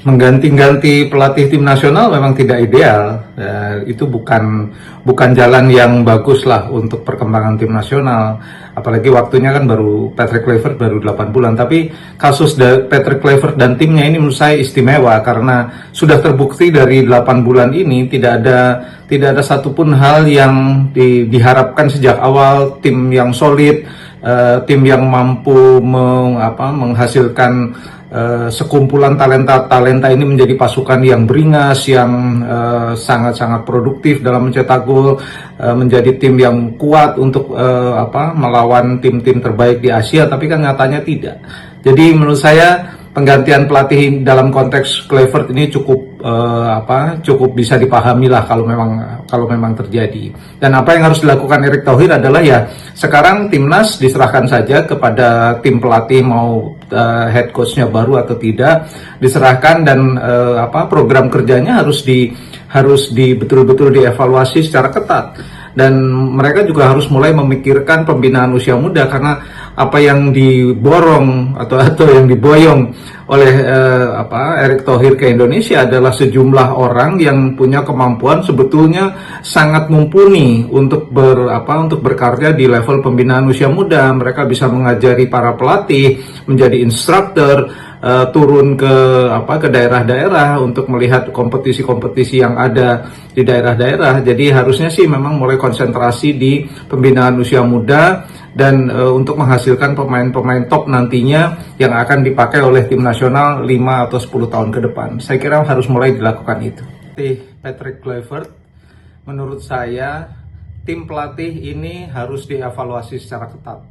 mengganti-ganti pelatih tim nasional memang tidak ideal. Itu bukan jalan yang bagus lah untuk perkembangan tim nasional. Apalagi waktunya kan baru Patrick Kluivert baru 8 bulan. Tapi kasus Patrick Kluivert dan timnya ini menurut saya istimewa karena sudah terbukti dari 8 bulan ini tidak ada satupun hal yang diharapkan sejak awal, tim yang solid, tim yang mampu menghasilkan sekumpulan talenta ini menjadi pasukan yang beringas, yang sangat-sangat produktif dalam mencetak gol, menjadi tim yang kuat untuk melawan tim-tim terbaik di Asia, tapi kan nyatanya tidak. Jadi menurut saya penggantian pelatih dalam konteks Kluivert ini cukup bisa dipahami lah kalau memang terjadi. Dan apa yang harus dilakukan Erick Thohir adalah ya sekarang timnas diserahkan saja kepada tim pelatih mau head coachnya baru atau tidak, diserahkan dan program kerjanya harus betul-betul dievaluasi secara ketat. Dan mereka juga harus mulai memikirkan pembinaan usia muda karena apa yang diborong atau yang diboyong oleh Erick Thohir ke Indonesia adalah sejumlah orang yang punya kemampuan sebetulnya sangat mumpuni untuk berkarya di level pembinaan usia muda. Mereka bisa mengajari para pelatih, menjadi instruktur, turun ke daerah-daerah untuk melihat kompetisi-kompetisi yang ada di daerah-daerah. Jadi harusnya sih memang mulai konsentrasi di pembinaan usia muda dan untuk menghasilkan pemain-pemain top nantinya yang akan dipakai oleh tim nasional 5 atau 10 tahun ke depan. Saya kira harus mulai dilakukan itu. Patrick Kluivert, menurut saya tim pelatih ini harus dievaluasi secara ketat.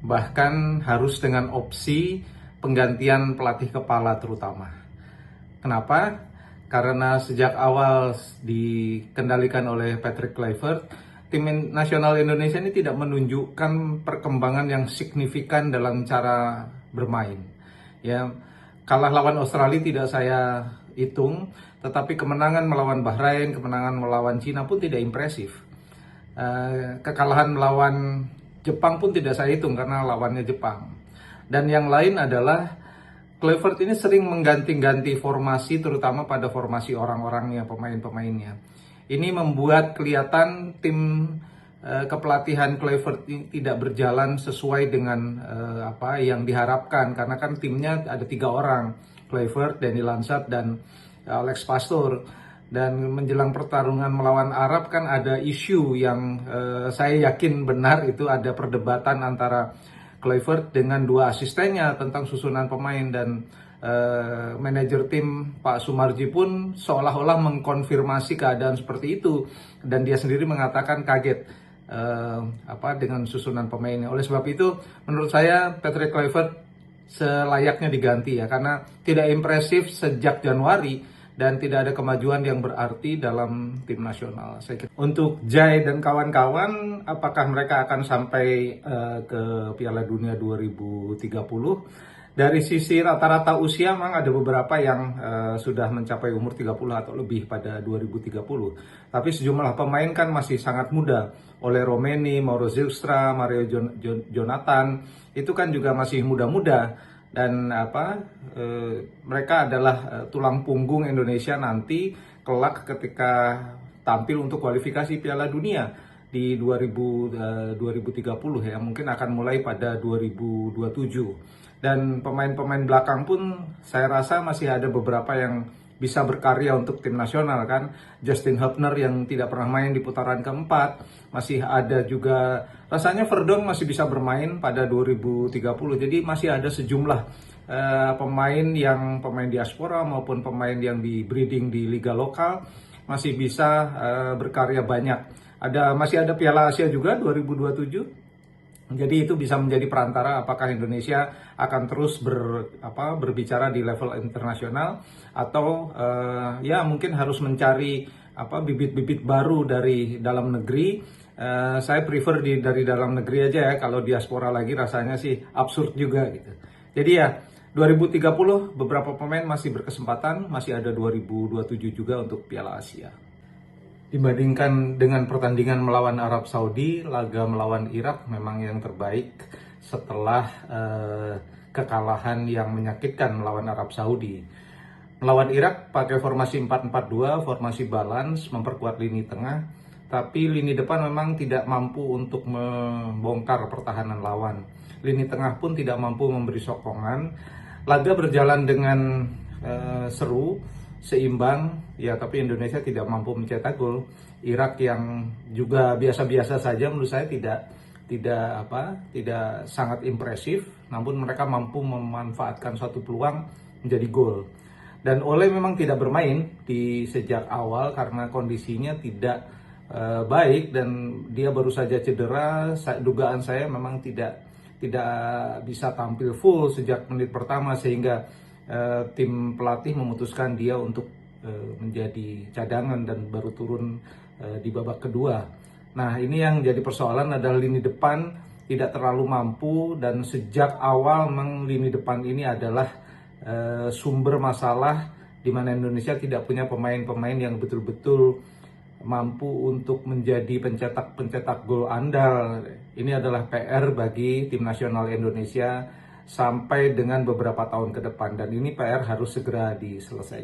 Bahkan harus dengan opsi penggantian pelatih kepala terutama. Kenapa? Karena sejak awal dikendalikan oleh Patrick Kluivert, tim nasional Indonesia ini tidak menunjukkan perkembangan yang signifikan dalam cara bermain. Ya, kalah lawan Australia tidak saya hitung, tetapi kemenangan melawan Bahrain, kemenangan melawan Cina pun tidak impresif. Kekalahan melawan Jepang pun tidak saya hitung karena lawannya Jepang. Dan yang lain adalah Kluivert ini sering mengganti-ganti formasi, terutama pada formasi orang-orangnya, pemain-pemainnya. Ini membuat kelihatan tim kepelatihan Kluivert tidak berjalan sesuai dengan apa yang diharapkan, karena kan timnya ada 3 orang, Kluivert, Danny Lansat, dan Alex Pastoor. Dan menjelang pertarungan melawan Arab kan ada isu yang saya yakin benar, itu ada perdebatan antara Kluivert dengan 2 asistennya tentang susunan pemain, dan manajer tim Pak Sumarji pun seolah-olah mengkonfirmasi keadaan seperti itu, dan dia sendiri mengatakan kaget dengan susunan pemainnya. Oleh sebab itu menurut saya Patrick Kluivert selayaknya diganti ya, karena tidak impresif sejak Januari dan tidak ada kemajuan yang berarti dalam tim nasional. Saya kira. Untuk Jai dan kawan-kawan, apakah mereka akan sampai ke Piala Dunia 2030? Dari sisi rata-rata usia memang ada beberapa yang sudah mencapai umur 30 atau lebih pada 2030. Tapi sejumlah pemain kan masih sangat muda. Oleh Romeni, Mauro Zylstra, Mario Jonathan, itu kan juga masih muda-muda. Dan mereka adalah tulang punggung Indonesia nanti kelak ketika tampil untuk kualifikasi Piala Dunia di 2030 ya, mungkin akan mulai pada 2027. Dan pemain-pemain belakang pun saya rasa masih ada beberapa yang bisa berkarya untuk tim nasional kan. Justin Hubner yang tidak pernah main di putaran keempat, masih ada juga rasanya Verdong masih bisa bermain pada 2030. Jadi masih ada sejumlah pemain diaspora maupun pemain yang di breeding di liga lokal masih bisa berkarya banyak. Masih ada Piala Asia juga 2027. Jadi itu bisa menjadi perantara apakah Indonesia akan terus berbicara di level internasional atau ya mungkin harus mencari bibit-bibit baru dari dalam negeri. Saya prefer dari dalam negeri aja ya, kalau diaspora lagi rasanya sih absurd juga gitu. Jadi ya 2030 beberapa pemain masih berkesempatan, masih ada 2027 juga untuk Piala Asia. Dibandingkan dengan pertandingan melawan Arab Saudi, laga melawan Irak memang yang terbaik setelah kekalahan yang menyakitkan melawan Arab Saudi. Melawan Irak pakai formasi 4-4-2, formasi balance, memperkuat lini tengah, tapi lini depan memang tidak mampu untuk membongkar pertahanan lawan. Lini tengah pun tidak mampu memberi sokongan. Laga berjalan dengan seru, seimbang, ya, tapi Indonesia tidak mampu mencetak gol. Irak yang juga biasa-biasa saja menurut saya tidak sangat impresif, namun mereka mampu memanfaatkan suatu peluang menjadi gol. Dan Ole memang tidak bermain di sejak awal karena kondisinya tidak baik dan dia baru saja cedera. Dugaan saya memang tidak bisa tampil full sejak menit pertama, sehingga tim pelatih memutuskan dia untuk menjadi cadangan dan baru turun di babak kedua. Nah, ini yang jadi persoalan adalah lini depan tidak terlalu mampu, dan sejak awal memang lini depan ini adalah sumber masalah di mana Indonesia tidak punya pemain-pemain yang betul-betul mampu untuk menjadi pencetak gol andal. Ini adalah PR bagi tim nasional Indonesia sampai dengan beberapa tahun ke depan, dan ini PR harus segera diselesaikan.